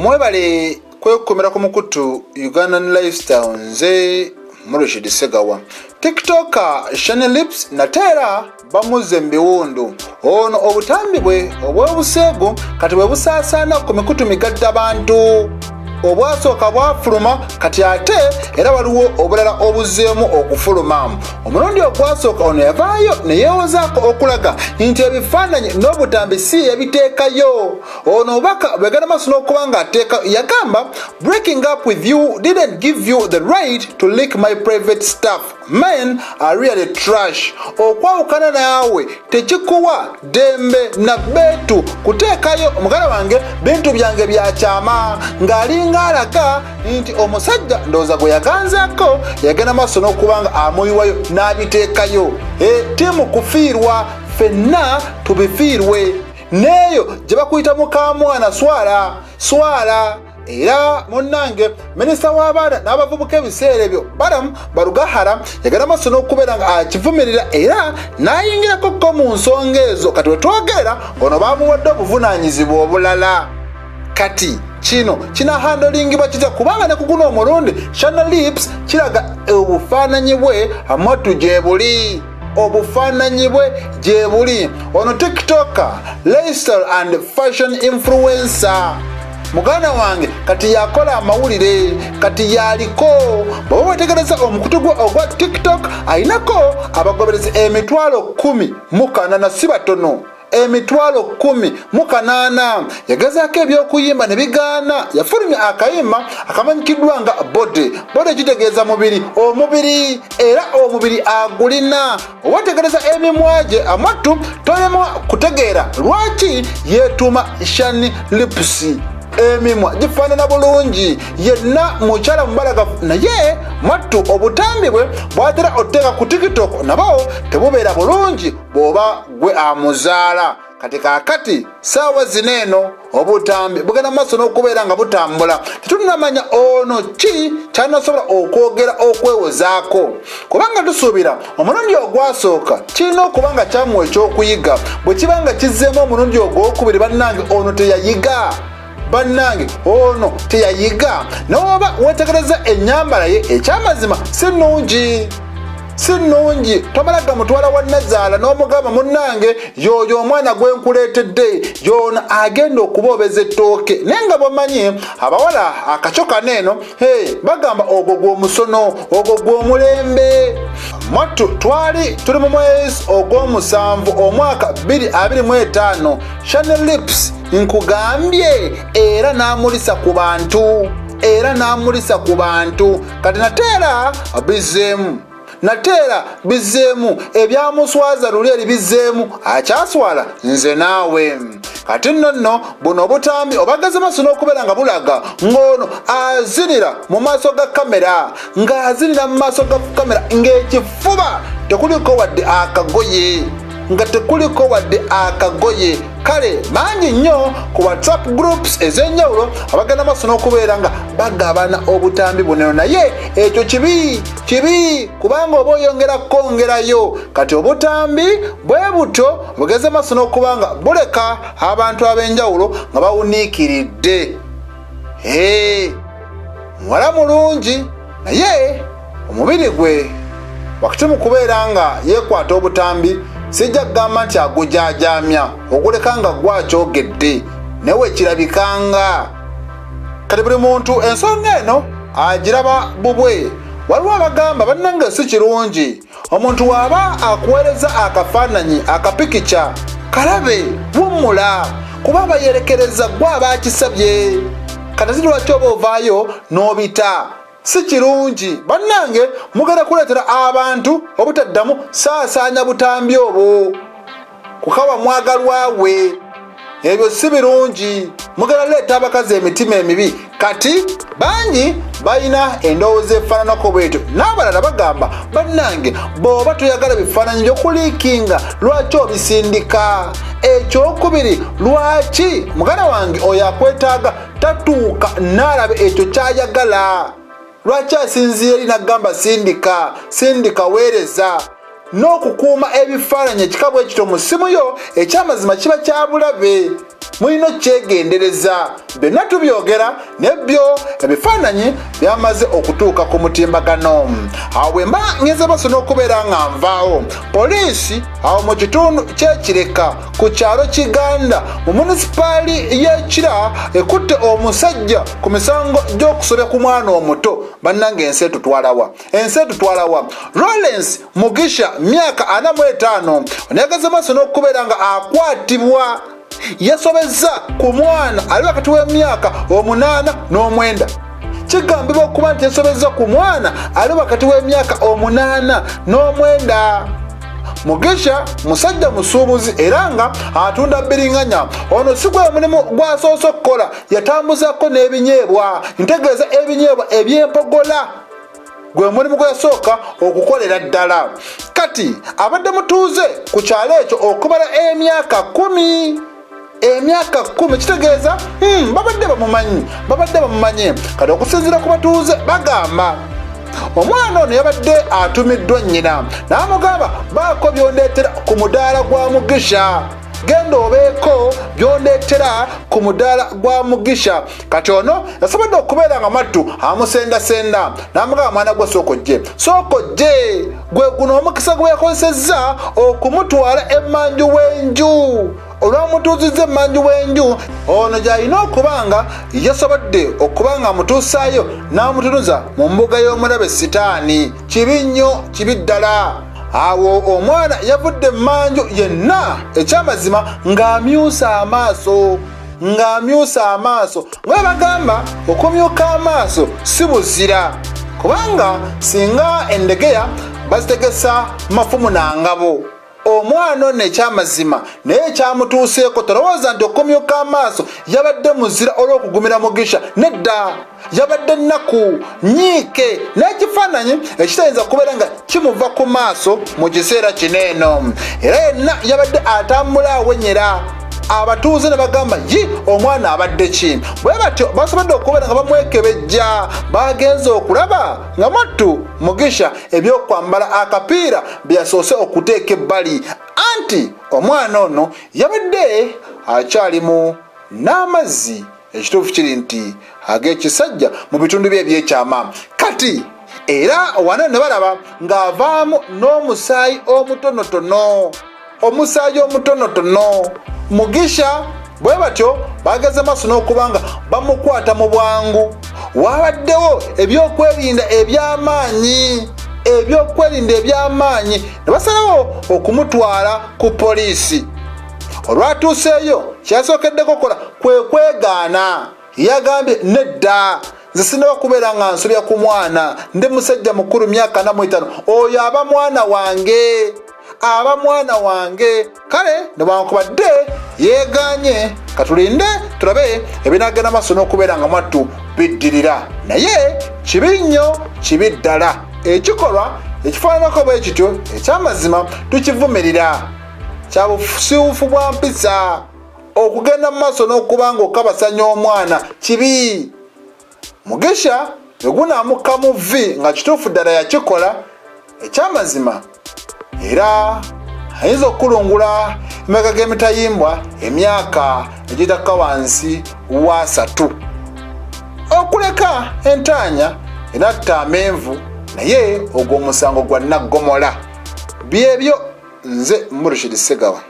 mwebale kwekumira ku mukutu Ugandan Lifestyle nze Mulushidi Segawa. TikToker Shani Lips natera bamuze mbiwundu ono obutambi bwe obw'obuseegu kati bwe busaasana ku mikutu migadde abantu obwasooka bwafuluma kati ate era waliwo obulala obuzeemu okufuluma. Omulundi ogwasooka ono yavaayo ne yeewozaako okulaga nti ebifaananyi n'obutambi si yabiteekayo. Ono obubaka bwegenda maaso n'okuba ng'ateeka yagamba, breaking up with you didn't give you the right to leak my private stuff. Men are really trash. Okwawukana naawe tekikuwa dembe na betu kuteekayo omugala wange bintu byange byakyama ng'alinga alaga nti omusajja ndowooza gwe yaganzaako yagenda maaso n'okubanga amuyiwayo n'abiteekayo. Tiimu kufiirwa, ffenna tubifiirwe. Neeyo gye bakuyita mukamwana swala. Era munnange minisita w'abaana n'abavubuka ebiseera ebyo Baramu Barugahara yagenda maaso n'okubeera nga akivumirira era n'ayingirako ko mu nsonga ezo. Kati we twogera ono baamuwadde obuvunaanyizibwa obulala. Kati kino kinahandolingibwa kitya kubanga ne ku guno omulundi Shani Lips kiraga obufaananyi bwe amatu gye buli. Obufaananyi bwe gye buli. Ono TikToker, lifestyle and fashion influencer. Muganda wange kati yakola amawulire, kati yaliko. Bw'oba wetegereza omukutu gwe ogwa TikTok ayinako abagoberezi 10,000 si batono. 10,000 yagezaako ebyokuyimba ne bigaana. Yafulumya akayimba akamanyikiddwa nga bode kitegeeza omubiri era omubiri agulina. Owategereza emimwa gye amatu tolemwa kutegeera lwaki yeetuuma Shani Lips. Emimwa gifaanana bulungi, yenna mukyala mubalagavu, naye mwattu obutambi bwe bw'atera otteeka ku TikTok nabo tebubeera bulungi bw'oba gwe amuzaala. Kati kaakati saawa zineeno obutambi bugenda maaso n'okubeera nga butambula. Tetunnamanya ono ki kyanasobola okwogera okwewozaako kubanga tusuubira omulundi ogwasooka kirina okuba nga kyamuwa ekyokuyiga. Bwe kiba nga kizzeemu omulundi ogwokubiri bannange ono teyayiga. Ono teyayiga. N'oba wetegereza ennyambala ye ekyamazima si nnungi. Tomalaga mutwala wa Nazaala n'omugamba munnange yoyo omwana gwe nkuleetedde yono agenda okuboobeza ettooke. Naye nga bw'omanyi abawala akacoka neeno bagamba ogwo gw'omusono, ogwo gw'omulembe. Mwattu twali tuli mu mwezi ogw'omusanvu omwaka 2025. Shani Lips nkugambye era n'amulisa ku bantu. Kati nateera bizeemu ebyamuswaza luli eri bizeemu akyaswala nze naawe. Kati nno buno obutambi obageze maaso n'okubeera nga bulaga ng'ono azinira mu maaso ga kamera, ng'azinira mu maaso ga kamera ng'ekifuba tekuliko wadde akagoye. Kale mangi nnyo ku WhatsApp groups ez'enjawulo abagenda maaso n'okubeera nga bagabana obutambi buno, naye ekyo kibi kubanga oba oyongera kongerayo. Kati obutambi bwe buto bugeze maaso n'okuba nga buleka abantu ab'enjawulo nga bawuniikiridde. Muwala mulungi naye omubiri gwe wakati mu kubeera nga yeekwata obutambi sijja kugamba nti agujaajamya okuleka nga gwakyogedde newe kirabikanga. Kati buli muntu ensonga eno agiraba bubwe. Waliwo abagamba bannange si kirungi omuntu waaba akuweereza akafaananyi akapikica kalabe wummula kuba bayerekereza gwe aba akisabye. Kati si lwaki oba ovaayo n'obita. Si kirungi bannange, mugenda kuleetera abantu obutaddamu saasaanya butambi obwo kukawa mwagalwa we. Ebyo si birungi. Mugenda leeta abakazi emitima emibi. Kati bangi balina endowooza efaananako bwetyo. N'abalala bagamba bannange bw'oba toyagala bifaananyi by'okuliikinga lwaki obisindika. Ekyokubiri lwaki muganda wange oyo akwetaaga tatuuka n'alaba ekyo ky'ayagala. Lwaki asinziira eri n'agamba sindika weereza. n'okukuuma ebifaananyi ekika bwe kityo mu ssimu yo ekyamazima kiba kya bulabe. Mulina okyegendereza. Byonna tubyogera nebyo ebifaananyi byamaze okutuuka ku mutimbagano. Awo bwe mba ngeze baso n'okubeera nga nvaawo, poliisi awo mu kitundu ky'Ekireka ku kyalo Kiganda mu munisipaali y'Ekira ekutte omusajja ku misango gy'okusobya ku mwana omuto. Bannange ensi etutwalawa. Lawrence Mugisha myaka 45 onegeze maaso n'okubeera nga akwatibwa yasobeza ku mwana ali wakati w'emyaka 8 n'9. Kigambibwa okuba nti yasobeza ku mwana ali wakati w'emyaka 8 n'9. Mugisha musajja musuubuzi era nga atunda bbiriŋŋanya. Ono si gwe mulimu gw'asoose okukola, yatambuzako n'ebinyeebwa, ntegeeza ebinyeebwa eby'empogola gwe mulimu gwe yasooka okukolera ddala. Kati abadde mutuuze ku kyalo ekyo okumala emyaka 10. Kitegeeza babadde bamumanyi. Kati okusinziira ku batuuze bagamba omwana ono yabadde atumiddwa nnyina n'amugamba baako byondeetera ku mudaala gwa Mugisha. Genda obeeko byondeetera ku mudaala gwa Mugisha. Kati ono yasobodde okubeera nga mattu amusendasenda n'amugamba mwana gwe sooka ojje. Gwe guno omukisa gwe yakozesezza okumutwala emmanju w'enju. Olwamutuuzizza emmanju w'enju, ono gy'alina okuba nga yasobodde okuba nga amutuusaayo n'amutunuza mu mbuga y'omulabe Sitaani. Kibi nnyo, kibi ddala. Awo omwana yavudde emmanju yenna ekyamazima ng'amyusa amaaso. Nga bagamba okumyuka amaaso si buzira, kubanga singa endegeya bazitegesa mafumu na ngabo. Omwana ono ekyamazima naye ekyamutuuseeko tolowooza nti okumyuka amaaso yabadde muzira olw'okugumira Mugisha. Nedda, yabadde nnaku nyiike n'ekifaananyi ekitayinza kubeera nga kimuva ku maaso mu kiseera kino eno. Era yenna yabadde atambula awenyera. Abatuuze ne bagamba omwana abadde ki? Bwe batyo basobodde okubeera nga bamwekebejja. Bagenze okulaba nga mattu Mugisha ebyokwambala akapiira bye yasoose okuteeka ebbali, anti omwana ono yabadde akyalimu n'amazzi. Ekituufu kiri nti ag'ekisajja mu bitundu bye ebyekyama. Kati era wano ne balaba ng'avaamu n'omusaayi omutonotono. Mugisha bwe batyo bageze maaso n'okuba nga bamukwata mu bwangu. Wabaddewo ebyokwerinda eby'amaanyi ne basalawo okumutwala ku poliisi. Olwatuuseeyo kyasookeddeko kola kwe kwegaana. Yagambye nedda, nze sinaba kubeera nga nsobya ku mwana, ndi musajja mukulu myaka 45, oyo aba mwana wange. Kale newankubadde yeeganye, katulinde tulabe ebinaagenda maaso n'okubeera nga mwattu biddirira. Naye kibi nnyo, kibi ddala. Ekikolwa ekifaananako bwe kityo ekyamazima tukivumirira. Kya busiiwuufu bwa mpisa okugenda mu maaso n'okuba nga okabasanya omwana kibi. Mugisha egunaamukka mu vvi nga kituufu ddala yakikola ekyamazima, era ayinza okulungula emyaka g'emitayimbwa emyaka egitaka wansi wa 3. Okuleka entaanya enatta amenvu, naye ogwo omusango gwa naggomola. Byebyo nze Murshid Segawa.